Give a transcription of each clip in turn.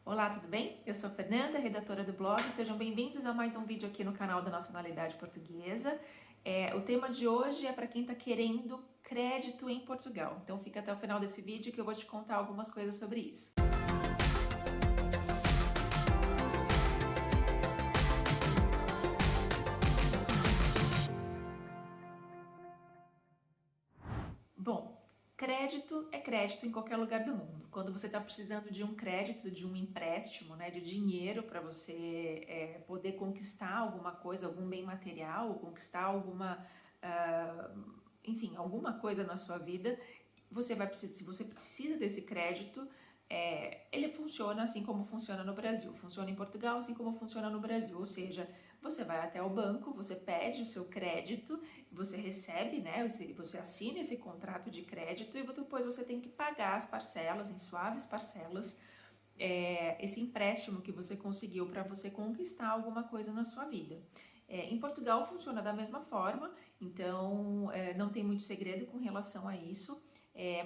Olá, tudo bem? Eu sou a Fernanda, redatora do blog. Sejam bem-vindos a mais um vídeo aqui no canal da Nacionalidade Portuguesa. O tema de hoje é para quem está querendo crédito em Portugal. Então fica até o final desse vídeo que eu vou te contar algumas coisas sobre isso. Bom, crédito é crédito em qualquer lugar do mundo. Quando você está precisando de um crédito, de um empréstimo, né, de dinheiro para você poder conquistar alguma coisa, algum bem material, ou conquistar enfim, alguma coisa na sua vida, você vai precisar, se você precisa desse crédito, ele funciona assim como funciona no Brasil. Funciona em Portugal assim como funciona no Brasil. Ou seja, você vai até o banco, você pede o seu crédito, você recebe, né? Você assina esse contrato de crédito e depois você tem que pagar as parcelas, em suaves parcelas, esse empréstimo que você conseguiu para você conquistar alguma coisa na sua vida. Em Portugal funciona da mesma forma, então não tem muito segredo com relação a isso.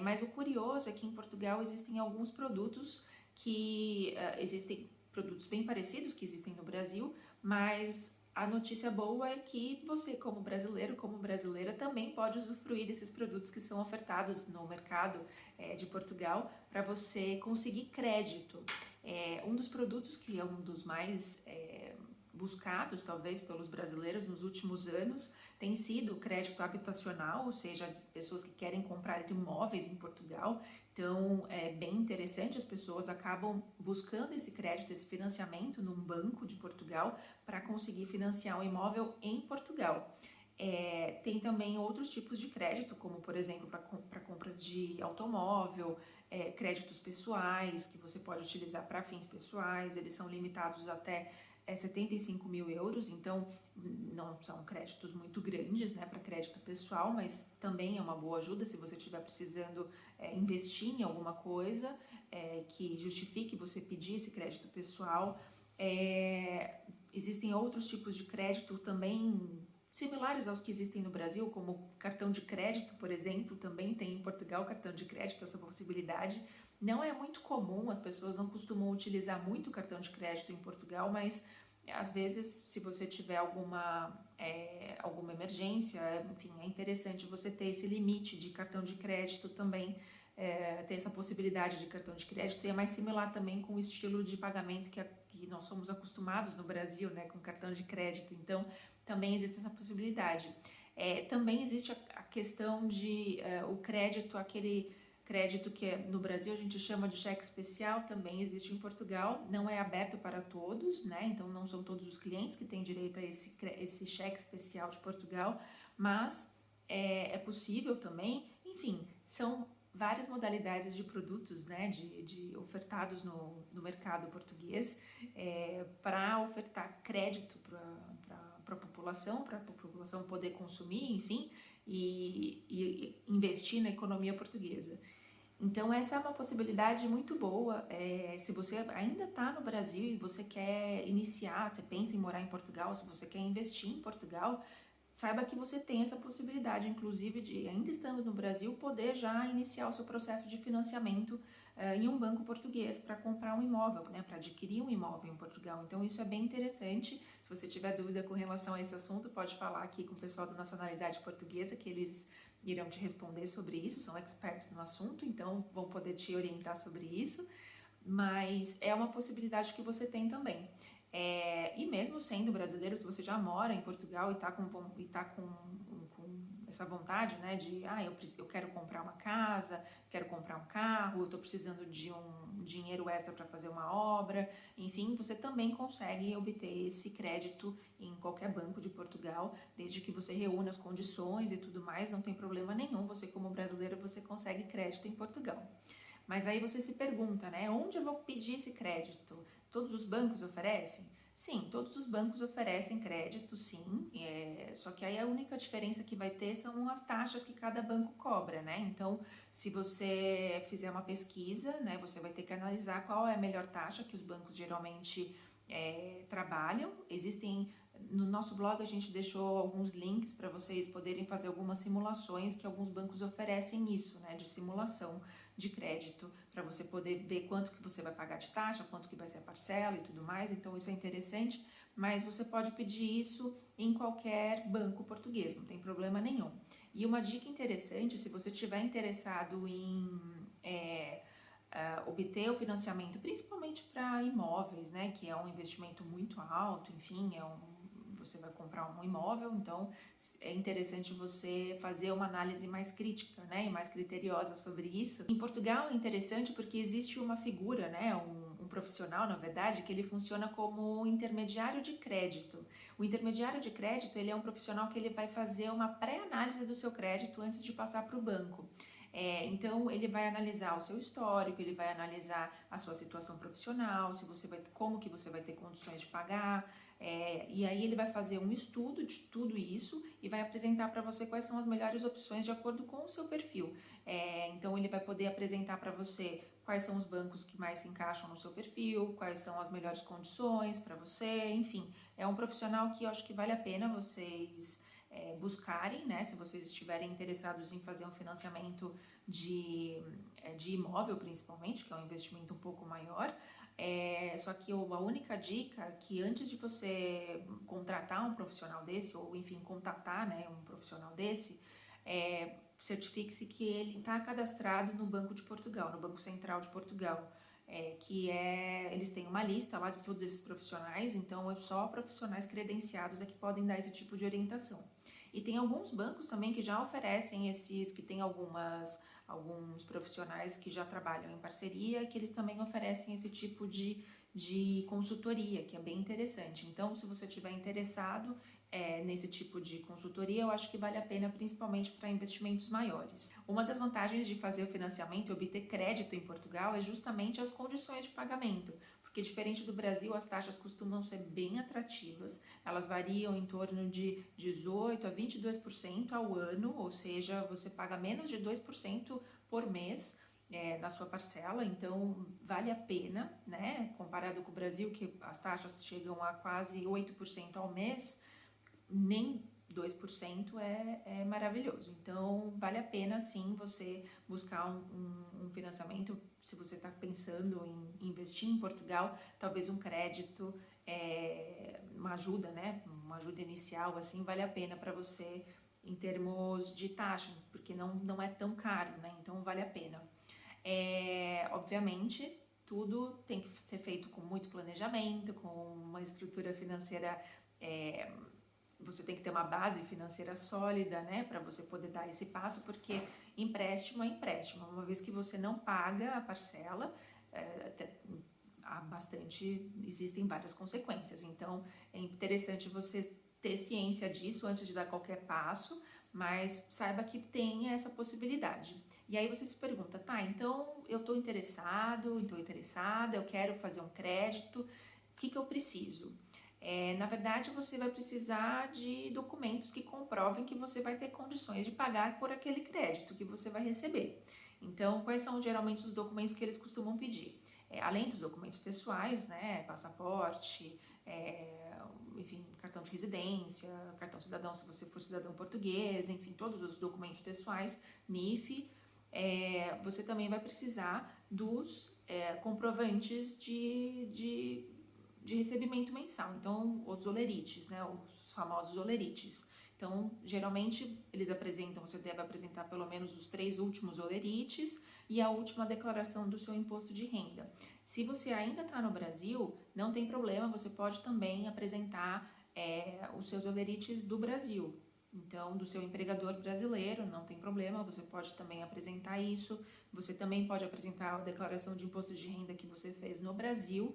Mas o curioso é que em Portugal existem alguns produtos que existem produtos bem parecidos que existem no Brasil, mas a notícia boa é que você, como brasileiro, como brasileira, também pode usufruir desses produtos que são ofertados no mercado de Portugal para você conseguir crédito. Um dos produtos que é um dos mais buscados, talvez, pelos brasileiros nos últimos anos, tem sido o crédito habitacional, ou seja, pessoas que querem comprar imóveis em Portugal. Então, é bem interessante, as pessoas acabam buscando esse crédito, esse financiamento num banco de Portugal para conseguir financiar um imóvel em Portugal. Tem também outros tipos de crédito, como por exemplo para compra de automóvel, créditos pessoais que você pode utilizar para fins pessoais. Eles são limitados até 75 mil euros, então não são créditos muito grandes, né, para crédito pessoal, mas também é uma boa ajuda se você estiver precisando investir em alguma coisa que justifique você pedir esse crédito pessoal. Existem outros tipos de crédito também similares aos que existem no Brasil, como cartão de crédito, por exemplo, também tem em Portugal cartão de crédito, essa possibilidade. Não é muito comum, as pessoas não costumam utilizar muito cartão de crédito em Portugal, mas às vezes, se você tiver alguma emergência, enfim, é interessante você ter esse limite de cartão de crédito também, ter essa possibilidade de cartão de crédito, e é mais similar também com o estilo de pagamento que nós somos acostumados no Brasil, né, com cartão de crédito. Então, também existe essa possibilidade. Também existe a questão de o crédito, aquele crédito que no Brasil a gente chama de cheque especial, também existe em Portugal, não é aberto para todos, né? Então não são todos os clientes que têm direito a esse cheque especial de Portugal, mas é possível também. Enfim, são várias modalidades de produtos, né, de ofertados no mercado português para ofertar crédito para a população poder consumir, enfim, e investir na economia portuguesa. Então essa é uma possibilidade muito boa. Se você ainda está no Brasil e você quer iniciar, você pensa em morar em Portugal, se você quer investir em Portugal, saiba que você tem essa possibilidade, inclusive, de, ainda estando no Brasil, poder já iniciar o seu processo de financiamento em um banco português para comprar um imóvel, né, para adquirir um imóvel em Portugal. Então isso é bem interessante. Se você tiver dúvida com relação a esse assunto, pode falar aqui com o pessoal da Nacionalidade Portuguesa, que eles irão te responder sobre isso, são experts no assunto, então vão poder te orientar sobre isso. Mas é uma possibilidade que você tem também. E mesmo sendo brasileiro, se você já mora em Portugal e está com essa vontade, né, de eu quero comprar uma casa, quero comprar um carro, eu estou precisando de um dinheiro extra para fazer uma obra, enfim, você também consegue obter esse crédito em qualquer banco de Portugal, desde que você reúna as condições e tudo mais, não tem problema nenhum, você como brasileiro, você consegue crédito em Portugal. Mas aí você se pergunta, né? Onde eu vou pedir esse crédito? Todos os bancos oferecem? Sim, todos os bancos oferecem crédito, sim. Só que aí a única diferença que vai ter são as taxas que cada banco cobra, né? Então, se você fizer uma pesquisa, né, você vai ter que analisar qual é a melhor taxa que os bancos geralmente trabalham. No nosso blog a gente deixou alguns links para vocês poderem fazer algumas simulações que alguns bancos oferecem isso, né, de simulação de crédito, para você poder ver quanto que você vai pagar de taxa, quanto que vai ser a parcela e tudo mais. Então isso é interessante, mas você pode pedir isso em qualquer banco português, não tem problema nenhum. E uma dica interessante, se você estiver interessado em obter o financiamento, principalmente para imóveis, né, que é um investimento muito alto, enfim, você vai comprar um imóvel, então é interessante você fazer uma análise mais crítica, né, e mais criteriosa sobre isso. Em Portugal é interessante porque existe uma figura, né, um profissional, na verdade, que ele funciona como intermediário de crédito. O intermediário de crédito, ele é um profissional que ele vai fazer uma pré-análise do seu crédito antes de passar para o banco. Então ele vai analisar o seu histórico, ele vai analisar a sua situação profissional, se você vai, como que você vai ter condições de pagar, e aí ele vai fazer um estudo de tudo isso e vai apresentar para você quais são as melhores opções de acordo com o seu perfil. Então ele vai poder apresentar para você quais são os bancos que mais se encaixam no seu perfil, quais são as melhores condições para você, enfim. É um profissional que eu acho que vale a pena vocês buscarem, né, se vocês estiverem interessados em fazer um financiamento de imóvel principalmente, que é um investimento um pouco maior. Só que a única dica é que antes de você contratar um profissional desse, ou enfim, contatar, né, um profissional desse, certifique-se que ele está cadastrado no Banco de Portugal, no Banco Central de Portugal. Eles têm uma lista lá de todos esses profissionais, então só profissionais credenciados é que podem dar esse tipo de orientação. E tem alguns bancos também que já oferecem que tem alguns profissionais que já trabalham em parceria, que eles também oferecem esse tipo de consultoria, que é bem interessante. Então, se você estiver interessado nesse tipo de consultoria, eu acho que vale a pena, principalmente para investimentos maiores. Uma das vantagens de fazer o financiamento e obter crédito em Portugal é justamente as condições de pagamento, porque diferente do Brasil, as taxas costumam ser bem atrativas, elas variam em torno de 18% a 22% ao ano, ou seja, você paga menos de 2% por mês na sua parcela, então vale a pena, né? Comparado com o Brasil, que as taxas chegam a quase 8% ao mês, nem 2% é maravilhoso. Então, vale a pena sim você buscar um financiamento, se você está pensando em investir em Portugal, talvez um crédito, uma ajuda, né? Uma ajuda inicial, assim, vale a pena para você em termos de taxa, porque não é tão caro, né? Então, vale a pena. Obviamente, tudo tem que ser feito com muito planejamento, com uma estrutura financeira. Você tem que ter uma base financeira sólida, né, para você poder dar esse passo, porque empréstimo é empréstimo. Uma vez que você não paga a parcela, existem várias consequências. Então, é interessante você ter ciência disso antes de dar qualquer passo, mas saiba que tem essa possibilidade. E aí você se pergunta, tá, então eu estou interessada, eu quero fazer um crédito, o que eu preciso? Na verdade, você vai precisar de documentos que comprovem que você vai ter condições de pagar por aquele crédito que você vai receber. Então, quais são geralmente os documentos que eles costumam pedir? Além dos documentos pessoais, né, passaporte, enfim, cartão de residência, cartão cidadão se você for cidadão português, enfim, todos os documentos pessoais, NIF. Você também vai precisar dos comprovantes de recebimento mensal, então os olerites, né, os famosos olerites. Então, geralmente, você deve apresentar pelo menos os 3 últimos olerites e a última declaração do seu imposto de renda. Se você ainda está no Brasil, não tem problema, você pode também apresentar os seus olerites do Brasil. Então, do seu empregador brasileiro, não tem problema, você pode também apresentar isso. Você também pode apresentar a declaração de imposto de renda que você fez no Brasil.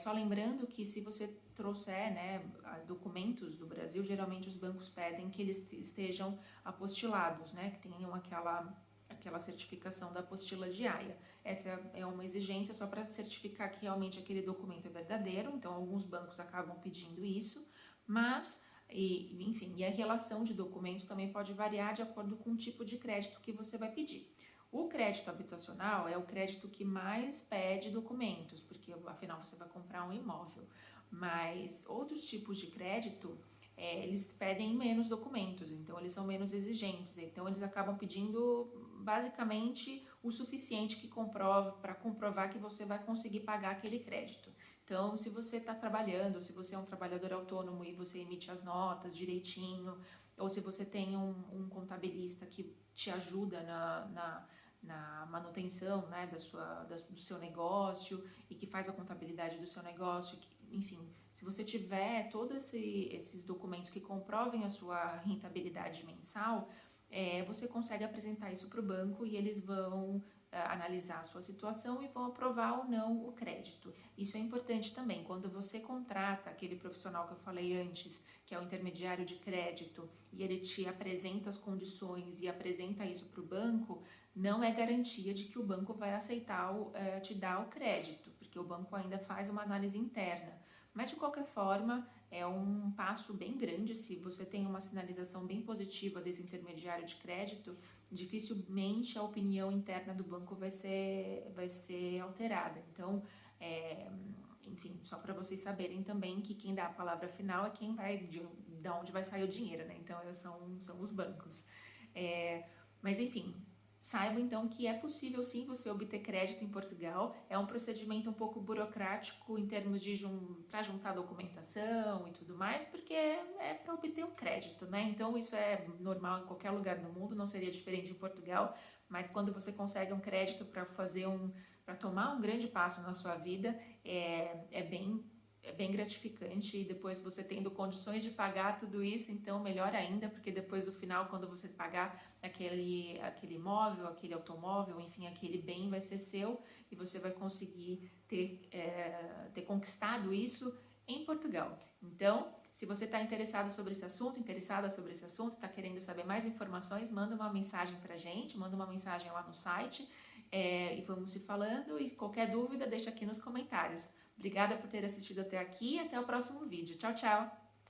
Só lembrando que se você trouxer, né, documentos do Brasil, geralmente os bancos pedem que eles estejam apostilados, né, que tenham aquela certificação da apostila de AIA. Essa é uma exigência só para certificar que realmente aquele documento é verdadeiro, então alguns bancos acabam pedindo isso, mas, enfim, e a relação de documentos também pode variar de acordo com o tipo de crédito que você vai pedir. O crédito habitacional é o crédito que mais pede documentos, porque afinal você vai comprar um imóvel. Mas outros tipos de crédito, eles pedem menos documentos, então eles são menos exigentes. Então eles acabam pedindo basicamente o suficiente para comprovar que você vai conseguir pagar aquele crédito. Então, se você está trabalhando, se você é um trabalhador autônomo e você emite as notas direitinho, ou se você tem um contabilista que te ajuda na manutenção, né, do seu negócio e que faz a contabilidade do seu negócio, enfim, se você tiver todos esses documentos que comprovem a sua rentabilidade mensal, você consegue apresentar isso para o banco e eles vão analisar a sua situação e vão aprovar ou não o crédito. Isso é importante também. Quando você contrata aquele profissional que eu falei antes, que é o intermediário de crédito, e ele te apresenta as condições e apresenta isso para o banco, não é garantia de que o banco vai aceitar te dar o crédito, porque o banco ainda faz uma análise interna. Mas de qualquer forma, é um passo bem grande. Se você tem uma sinalização bem positiva desse intermediário de crédito, dificilmente a opinião interna do banco vai ser alterada. Então, enfim, só para vocês saberem também que quem dá a palavra final é quem vai, de onde vai sair o dinheiro, né? Então, são os bancos. Mas, enfim, saiba então que é possível sim você obter crédito em Portugal. É um procedimento um pouco burocrático em termos de para juntar documentação e tudo mais, porque é para obter um crédito, né? Então isso é normal em qualquer lugar do mundo, não seria diferente em Portugal, mas quando você consegue um crédito para tomar um grande passo na sua vida, é bem gratificante, e depois você tendo condições de pagar tudo isso, então melhor ainda, porque depois no final, quando você pagar aquele imóvel, aquele automóvel, enfim, aquele bem vai ser seu e você vai conseguir ter conquistado isso em Portugal. Então, se você está interessada sobre esse assunto, está querendo saber mais informações, manda uma mensagem pra gente, manda uma mensagem lá no site, e vamos se falando, e qualquer dúvida deixa aqui nos comentários. Obrigada por ter assistido até aqui e até o próximo vídeo. Tchau, tchau!